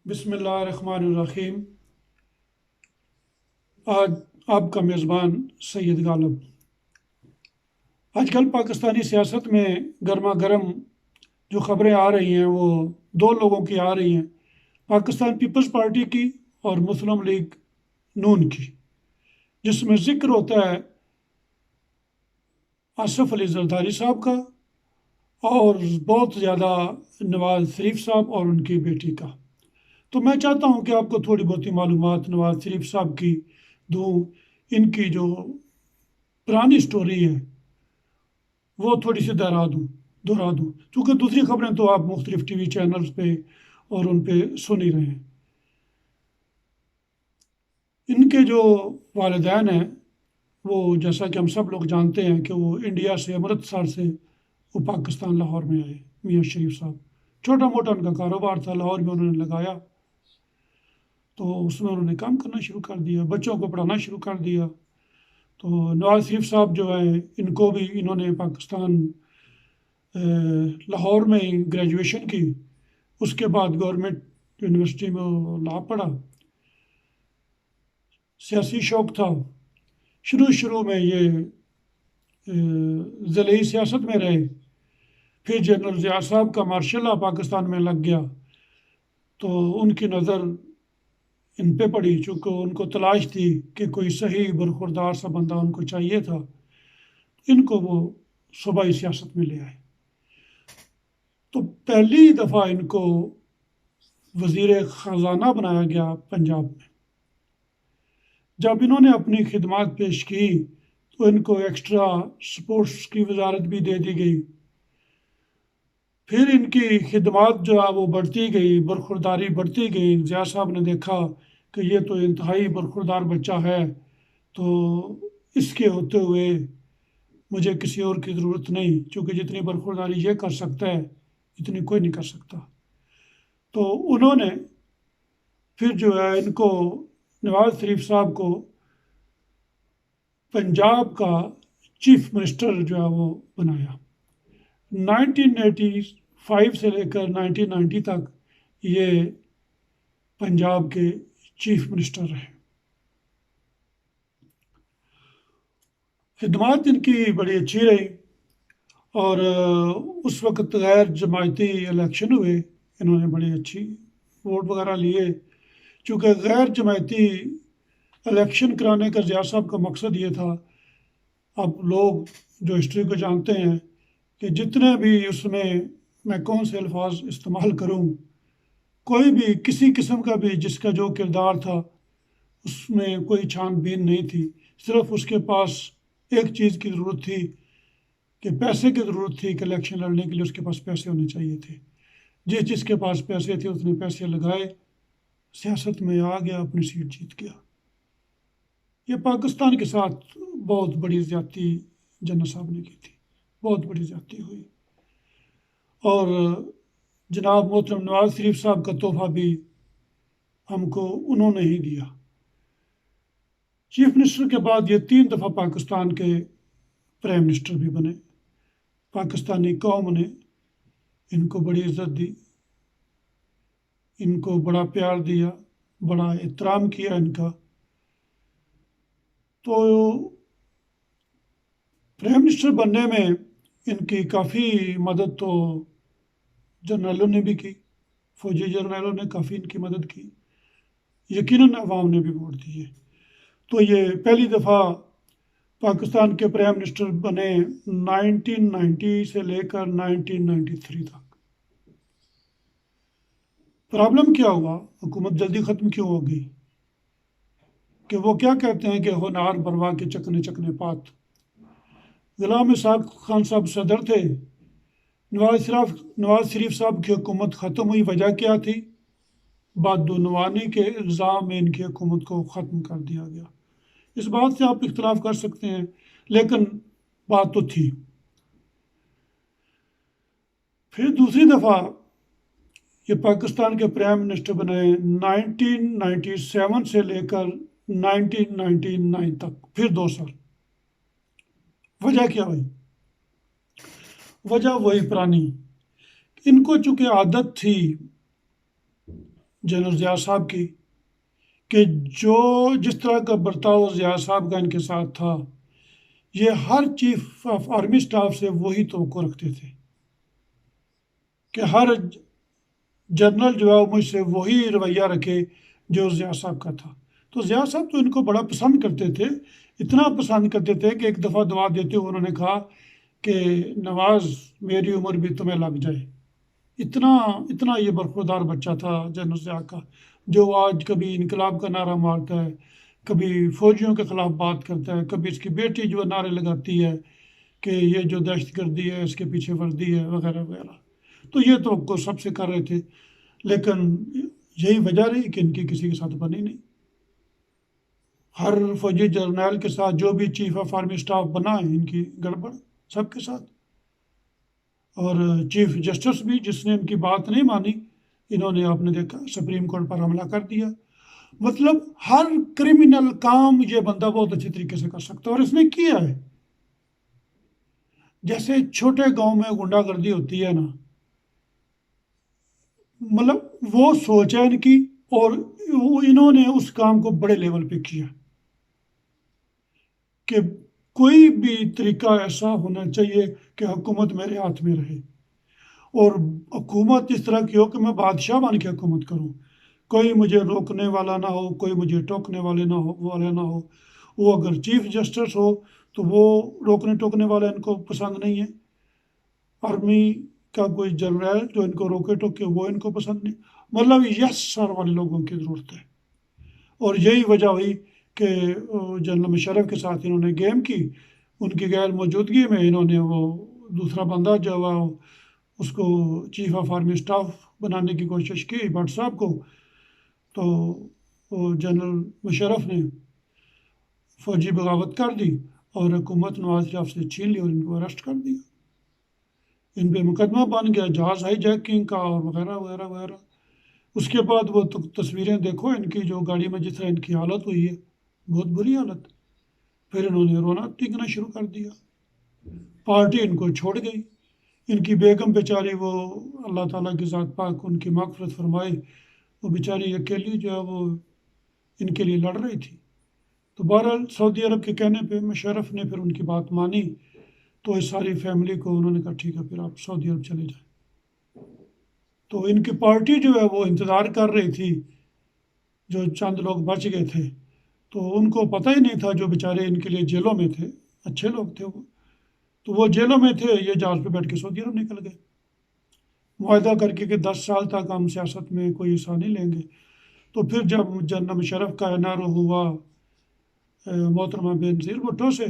بسم اللہ الرحمن الرحیم۔ آج آپ کا میزبان سید غالب۔ آج کل پاکستانی سیاست میں گرما گرم جو خبریں آ رہی ہیں وہ دو لوگوں کی آ رہی ہیں، پاکستان پیپلز پارٹی کی اور مسلم لیگ نون کی، جس میں ذکر ہوتا ہے آصف علی زرداری صاحب کا اور بہت زیادہ نواز شریف صاحب اور ان کی بیٹی کا۔ تو میں چاہتا ہوں کہ آپ کو تھوڑی بہت ہی معلومات نواز شریف صاحب کی دوں، ان کی جو پرانی سٹوری ہے وہ تھوڑی سی دہرا دوں، چونکہ دوسری خبریں تو آپ مختلف ٹی وی چینلز پہ اور ان پہ سن ہی رہے ہیں۔ ان کے جو والدین ہیں وہ جیسا کہ ہم سب لوگ جانتے ہیں کہ وہ انڈیا سے امرتسر سے وہ پاکستان لاہور میں آئے۔ میاں شریف صاحب چھوٹا موٹا ان کا کاروبار تھا، لاہور میں انہوں نے لگایا، تو اس میں انہوں نے کام کرنا شروع کر دیا، بچوں کو پڑھانا شروع کر دیا۔ تو نواز شریف صاحب جو ہے ان کو بھی انہوں نے پاکستان لاہور میں گریجویشن کی، اس کے بعد گورنمنٹ یونیورسٹی میں لا پڑھا، سیاسی شوق تھا۔ شروع میں یہ ضلعی سیاست میں رہے، پھر جنرل ضیاء صاحب کا مارشل لا پاکستان میں لگ گیا تو ان کی نظر ان پہ پڑی، چونکہ ان کو تلاش تھی کہ کوئی صحیح برخوردار سا بندہ ان کو چاہیے تھا، ان کو وہ صوبائی سیاست میں لے آئے۔ تو پہلی دفعہ ان کو وزیر خزانہ بنایا گیا پنجاب میں۔ جب انہوں نے اپنی خدمات پیش کی تو ان کو ایکسٹرا سپورٹس کی وزارت بھی دے دی گئی۔ پھر ان کی خدمات جو ہے وہ بڑھتی گئی، برخورداری بڑھتی گئی۔ ضیاء صاحب نے دیکھا کہ یہ تو انتہائی برخوردار بچہ ہے، تو اس کے ہوتے ہوئے مجھے کسی اور کی ضرورت نہیں، چونکہ جتنی برخورداری یہ کر سکتا ہے اتنی کوئی نہیں کر سکتا۔ تو انہوں نے پھر جو ہے ان کو نواز شریف صاحب کو پنجاب کا چیف منسٹر جو ہے وہ بنایا۔ 1985 سے لے کر 1990 تک یہ پنجاب کے چیف منسٹر رہے۔ خدمات ان کی بڑی اچھی رہی، اور اس وقت غیر جماعتی الیکشن ہوئے، انہوں نے بڑی اچھی ووٹ وغیرہ لیے۔ چونکہ غیر جماعتی الیکشن کرانے کا ضیاء صاحب کا مقصد یہ تھا، اب لوگ جو ہسٹری کو جانتے ہیں کہ جتنے بھی اس میں کون سے الفاظ استعمال کروں، کوئی بھی کسی قسم کا بھی جس کا جو کردار تھا اس میں کوئی چھان بین نہیں تھی، صرف اس کے پاس ایک چیز کی ضرورت تھی کہ پیسے کی ضرورت تھی، کہ الیکشن لڑنے کے لیے اس کے پاس پیسے ہونے چاہیے تھے۔ جس کے پاس پیسے تھے اس نے پیسے لگائے، سیاست میں آ گیا، اپنی سیٹ جیت گیا۔ یہ پاکستان کے ساتھ بہت بڑی زیادتی جناح صاحب نے کی تھی، بہت بڑی زیادتی ہوئی، اور جناب محترم نواز شریف صاحب کا تحفہ بھی ہم کو انہوں نے ہی دیا۔ چیف منسٹر کے بعد یہ 3 دفعہ پاکستان کے پرائم منسٹر بھی بنے۔ پاکستانی قوم نے ان کو بڑی عزت دی، ان کو بڑا پیار دیا، بڑا احترام کیا ان کا۔ تو پرائم منسٹر بننے میں ان کی کافی مدد تو جرنیلوں نے بھی کی، فوجی جرنیلوں نے کافی ان کی مدد کی، یقیناً عوام نے بھی ووٹ دیے۔ تو یہ پہلی دفعہ پاکستان کے پرائم منسٹر بنے 1990 سے لے کر 1993 تک۔ پرابلم کیا ہوا، حکومت جلدی ختم کیوں ہو گئی؟ کہ وہ کیا کہتے ہیں کہ ہونہار بروا کے چکنے چکنے پات۔ غلام اسحاق خان صاحب صدر تھے، نواز شریف صاحب کی حکومت ختم ہوئی، وجہ کیا تھی؟ بدعنوانی کے الزام میں ان کی حکومت کو ختم کر دیا گیا۔ اس بات سے آپ اختلاف کر سکتے ہیں، لیکن بات تو تھی۔ پھر دوسری دفعہ یہ پاکستان کے پرائم منسٹر بنے 1997 سے لے کر 1999 تک، پھر 2 سال۔ وجہ کیا ہوئی؟ وجہ وہی پرانی، ان کو چونکہ عادت تھی جنرل ضیاء صاحب کی کہ جو جس طرح کا برتاؤ ضیاء صاحب کا ان کے ساتھ تھا، یہ ہر چیف آف آرمی اسٹاف سے وہی توقع رکھتے تھے کہ ہر جنرل جو ہے وہ مجھ سے وہی رویہ رکھے جو ضیاء صاحب کا تھا۔ تو ضیاء صاحب تو ان کو بڑا پسند کرتے تھے، اتنا پسند کرتے تھے کہ ایک دفعہ دعا دیتے ہوئے انہوں نے کہا کہ نواز میری عمر بھی تمہیں لگ جائے۔ اتنا اتنا یہ برخوردار بچہ تھا جنرل ضیاء کا، جو آج کبھی انقلاب کا نعرہ مارتا ہے، کبھی فوجیوں کے خلاف بات کرتا ہے، کبھی اس کی بیٹی جو نعرے لگاتی ہے کہ یہ جو دہشت گردی ہے اس کے پیچھے وردی ہے وغیرہ وغیرہ۔ تو یہ تو سب سے کر رہے تھے، لیکن یہی وجہ رہی کہ ان کی کسی کے ساتھ بنی نہیں۔ ہر فوجی جرنیل کے ساتھ جو بھی چیف آف آرمی اسٹاف بنا ہے ان کی گڑبڑ سب کے ساتھ۔ اور چیف جسٹس بھی جس نے ان کی بات نہیں مانی، انہوں نے آپ نے دیکھا سپریم کورٹ پر حملہ کر دیا۔ مطلب ہر کرمنل کام یہ بندہ بہت اچھے طریقے سے کر سکتا ہے، اور اس نے کیا ہے۔ جیسے چھوٹے گاؤں میں غنڈہ گردی ہوتی ہے نا، مطلب وہ سوچ ہے ان کی، اور انہوں نے اس کام کو بڑے لیول پہ کیا کہ کوئی بھی طریقہ ایسا ہونا چاہیے کہ حکومت میرے ہاتھ میں رہے، اور حکومت اس طرح کی ہو کہ میں بادشاہ بن کے حکومت کروں، کوئی مجھے روکنے والا نہ ہو، کوئی مجھے ٹوکنے والے نہ ہو۔ وہ اگر چیف جسٹس ہو تو وہ روکنے ٹوکنے والا ان کو پسند نہیں ہے، آرمی کا کوئی جنرل جو ان کو روکے ٹوکے وہ ان کو پسند نہیں، مطلب یس سر والے لوگوں کی ضرورت ہے۔ اور یہی وجہ ہوئی کہ جنرل مشرف کے ساتھ انہوں نے گیم کی، ان کی غیر موجودگی میں انہوں نے وہ دوسرا بندہ جو ہوا اس کو چیف آف آرمی اسٹاف بنانے کی کوشش کی، بٹ صاحب کو۔ تو جنرل مشرف نے فوجی بغاوت کر دی اور حکومت نواز شریف سے چھین لی اور ان کو اریسٹ کر دیا۔ ان پہ مقدمہ بن گیا جہاز ہائی جیکنگ کا اور وغیرہ وغیرہ وغیرہ۔ اس کے بعد وہ تصویریں دیکھو ان کی، جو گاڑی میں جس طرح ان کی حالت ہوئی ہے، بہت بری حالت۔ پھر انہوں نے رونا ٹیکنا شروع کر دیا، پارٹی ان کو چھوڑ گئی۔ ان کی بیگم بیچاری، وہ اللہ تعالیٰ کی ذات پاک ان کی مغفرت فرمائے، وہ بیچاری اکیلی جو ہے وہ ان کے لیے لڑ رہی تھی۔ تو بہرحال سعودی عرب کے کہنے پہ مشرف نے پھر ان کی بات مانی، تو اس ساری فیملی کو انہوں نے کہا ٹھیک ہے پھر آپ سعودی عرب چلے جائیں۔ تو ان کی پارٹی جو ہے وہ انتظار کر رہی تھی، جو چند لوگ بچ گئے تھے، تو ان کو پتہ ہی نہیں تھا، جو بیچارے ان کے لیے جیلوں میں تھے، اچھے لوگ تھے وہ، تو وہ جیلوں میں تھے، یہ جہاز پہ بیٹھ کے سعودی عرب نکل گئے، معاہدہ کر کے کہ 10 سال تک ہم سیاست میں کوئی حصہ نہیں لیں گے۔ تو پھر جب جنرل مشرف کا این آر او ہوا محترمہ بینظیر بھٹو سے،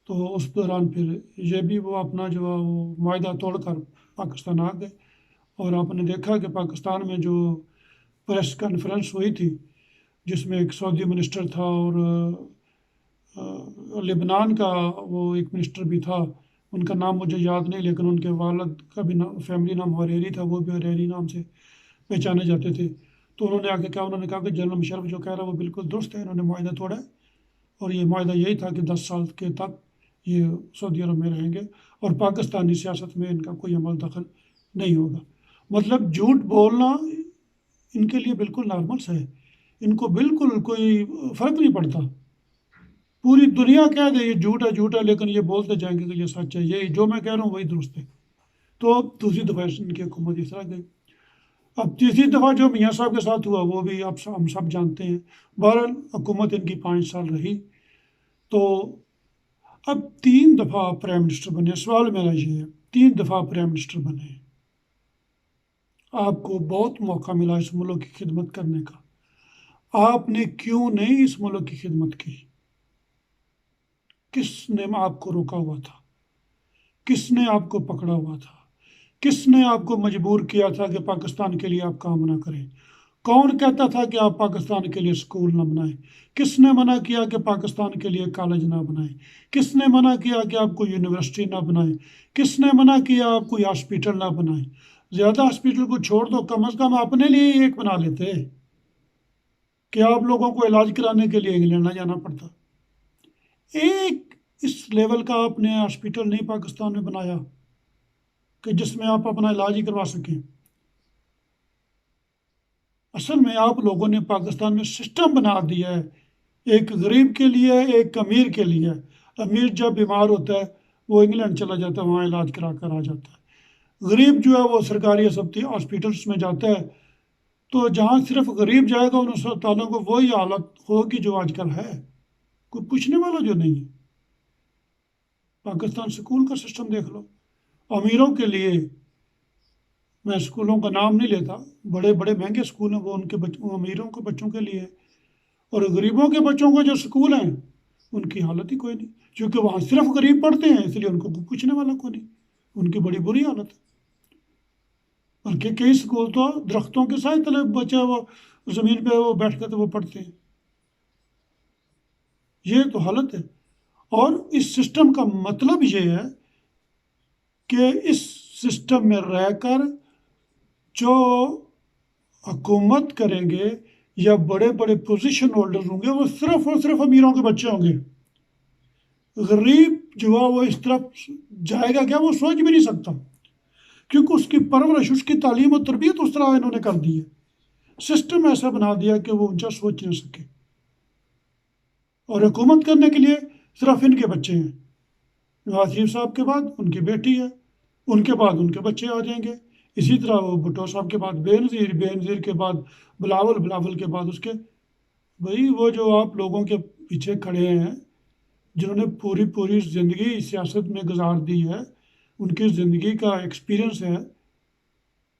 تو اس دوران پھر یہ بھی وہ اپنا جو وہ معاہدہ توڑ کر پاکستان آ گئے۔ اور آپ نے دیکھا کہ پاکستان میں جو پریس کانفرنس ہوئی تھی، جس میں ایک سعودی منسٹر تھا اور لبنان کا وہ ایک منسٹر بھی تھا، ان کا نام مجھے یاد نہیں، لیکن ان کے والد کا بھی نام فیملی نام حریری تھا، وہ بھی حریری نام سے پہچانے جاتے تھے۔ تو انہوں نے آگے کہا، انہوں نے کہا کہ جنرل مشرف جو کہہ رہا ہے وہ بالکل درست ہے، انہوں نے معاہدہ توڑا ہے، اور یہ معاہدہ یہی تھا کہ 10 سال کے تک یہ سعودی عرب میں رہیں گے اور پاکستانی سیاست میں ان کا کوئی عمل دخل نہیں ہوگا۔ مطلب جھوٹ بولنا ان کے لیے بالکل نارمل سا ہے، ان کو بالکل کوئی فرق نہیں پڑتا۔ پوری دنیا کہہ دے یہ جھوٹ ہے، لیکن یہ بولتے جائیں گے کہ یہ سچ ہے، یہی جو میں کہہ رہا ہوں وہی درست ہے۔ تو اب دوسری دفعہ ان کی حکومت اس طرح گئی۔ اب تیسری دفعہ جو میاں صاحب کے ساتھ ہوا وہ بھی اب ہم سب جانتے ہیں۔ بہرحال حکومت ان کی 5 سال رہی، تو اب 3 دفعہ پرائم منسٹر بنے۔ سوال میرا یہ ہے، 3 دفعہ پرائم منسٹر بنے، آپ کو بہت موقع ملا اس ملک کی خدمت کرنے کا، آپ نے کیوں نہیں اس ملک کی خدمت کی؟ کس نے آپ کو روکا ہوا تھا؟ کس نے آپ کو پکڑا ہوا تھا؟ کس نے آپ کو مجبور کیا تھا کہ پاکستان کے لیے آپ کام نہ کریں؟ کون کہتا تھا کہ آپ پاکستان کے لیے سکول نہ بنائیں؟ کس نے منع کیا کہ پاکستان کے لیے کالج نہ بنائیں؟ کس نے منع کیا کہ آپ کو یونیورسٹی نہ بنائیں؟ کس نے منع کیا آپ کوئی ہاسپیٹل نہ بنائیں؟ زیادہ ہاسپیٹل کو چھوڑ دو، کم از کم اپنے لیے ایک بنا لیتے کہ آپ لوگوں کو علاج کرانے کے لیے انگلینڈ نہ جانا پڑتا۔ ایک اس لیول کا آپ نے ہاسپیٹل نہیں پاکستان میں بنایا کہ جس میں آپ اپنا علاج ہی کروا سکیں۔ اصل میں آپ لوگوں نے پاکستان میں سسٹم بنا دیا ہے، ایک غریب کے لیے، ایک امیر کے لیے۔ امیر جب بیمار ہوتا ہے وہ انگلینڈ چلا جاتا ہے، وہاں علاج کرا کر آ جاتا ہے۔ غریب جو ہے وہ سرکاری ہاسپٹلس میں جاتا ہے، تو جہاں صرف غریب جائے گا ان اسپتالوں کو وہی حالت ہوگی جو آج کل ہے، کوئی پوچھنے والا جو نہیں ہے۔ پاکستان سکول کا سسٹم دیکھ لو، امیروں کے لیے، میں اسکولوں کا نام نہیں لیتا، بڑے بڑے مہنگے اسکول ہیں، وہ ان کے امیروں کے بچوں کے لیے، اور غریبوں کے بچوں کو جو اسکول ہیں ان کی حالت ہی کوئی نہیں، کیونکہ وہاں صرف غریب پڑھتے ہیں، اس لیے ان کو پوچھنے والا کوئی نہیں، ان کی بڑی بری حالت ہے۔ ان کے کئی اسکول تو درختوں کے سائے تلے بچے وہ زمین پہ وہ بیٹھ کر وہ پڑھتے ہیں، یہ تو حالت ہے۔ اور اس سسٹم کا مطلب یہ ہے کہ اس سسٹم میں رہ کر جو حکومت کریں گے یا بڑے بڑے پوزیشن ہولڈر ہوں گے وہ صرف اور صرف امیروں کے بچے ہوں گے۔ غریب جو ہے وہ اس طرف جائے گا کیا، وہ سوچ بھی نہیں سکتا، کیونکہ اس کی پرورش، اس کی تعلیم و تربیت اس طرح انہوں نے کر دی ہے، سسٹم ایسا بنا دیا کہ وہ اونچا سوچ نہیں سکے۔ اور حکومت کرنے کے لیے صرف ان کے بچے ہیں، نواز شریف صاحب کے بعد ان کی بیٹی ہے، ان کے بعد ان کے بچے آ جائیں گے، اسی طرح وہ بھٹو صاحب کے بعد بے نظیر، بے نظیر کے بعد بلاول، بلاول کے بعد اس کے بھائی وہ جو آپ لوگوں کے پیچھے کھڑے ہیں جنہوں نے پوری پوری زندگی سیاست میں گزار دی ہے، ان کی زندگی کا ایکسپیرئنس ہے،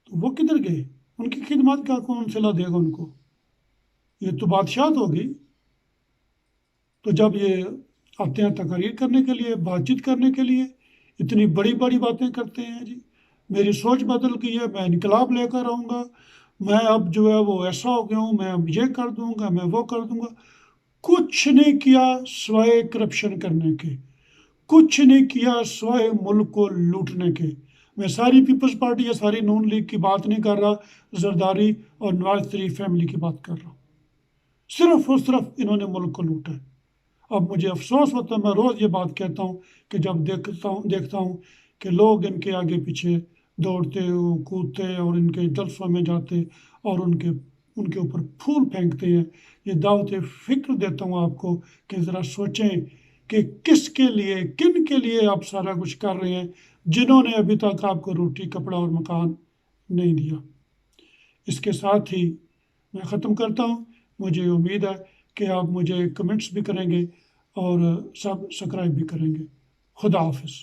تو وہ کدھر گئے؟ ان کی خدمات کا کون صلہ دے گا ان کو؟ یہ تو بادشاہت ہوگی۔ تو جب یہ آتے ہیں تقاریر کرنے کے لیے، بات چیت کرنے کے لیے، اتنی بڑی بڑی باتیں کرتے ہیں، جی میری سوچ بدل گئی ہے، میں انقلاب لے کر آؤں گا، میں اب جو ہے وہ ایسا ہو گیا ہوں، میں اب یہ کر دوں گا، میں وہ کر دوں گا۔ کچھ نہیں کیا سوائے کرپشن کرنے کے، کچھ نہیں کیا سوائے ملک کو لوٹنے کے۔ میں ساری پیپلز پارٹی یا ساری نون لیگ کی بات نہیں کر رہا، زرداری اور نواز شریف فیملی کی بات کر رہا ہوں۔ صرف اور صرف انہوں نے ملک کو لوٹا ہے۔ اب مجھے افسوس ہوتا ہے، میں روز یہ بات کہتا ہوں کہ جب دیکھتا ہوں کہ لوگ ان کے آگے پیچھے دوڑتے کودتے اور ان کے جلسوں میں جاتے اور ان کے اوپر پھول پھینکتے ہیں۔ یہ دعوت فکر دیتا ہوں آپ کو کہ ذرا سوچیں کہ کس کے لیے، کن کے لیے آپ سارا کچھ کر رہے ہیں، جنہوں نے ابھی تک آپ کو روٹی، کپڑا اور مکان نہیں دیا۔ اس کے ساتھ ہی میں ختم کرتا ہوں۔ مجھے امید ہے کہ آپ مجھے کمنٹس بھی کریں گے اور سبسکرائب بھی کریں گے۔ خدا حافظ۔